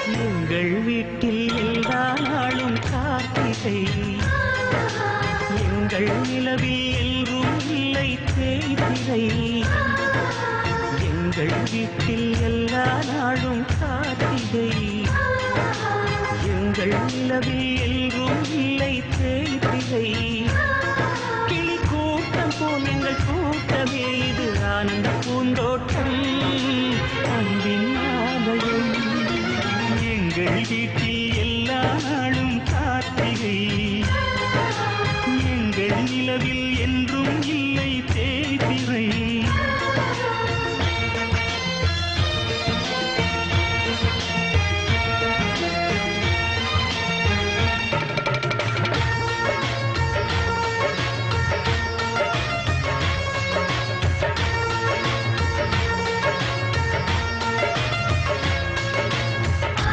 எங்கள் வீட்டில் எல்லா நாளும் கார்த்திகை, எங்கள் நிலவில் எல்லோரும் இல்லை தேய்திரை. எங்கள் வீட்டில் எல்லா நாளும் கார்த்திகை, எங்கள் நிலவில் எல்லோரும் இல்லை தேய்திரை. கிளி கூட்டம் போல் எங்கள் கூட்டமே இது ஆனந்த பூந்தோட்டம், அன்பின் ஆலயம். எங்கள் வீட்டில்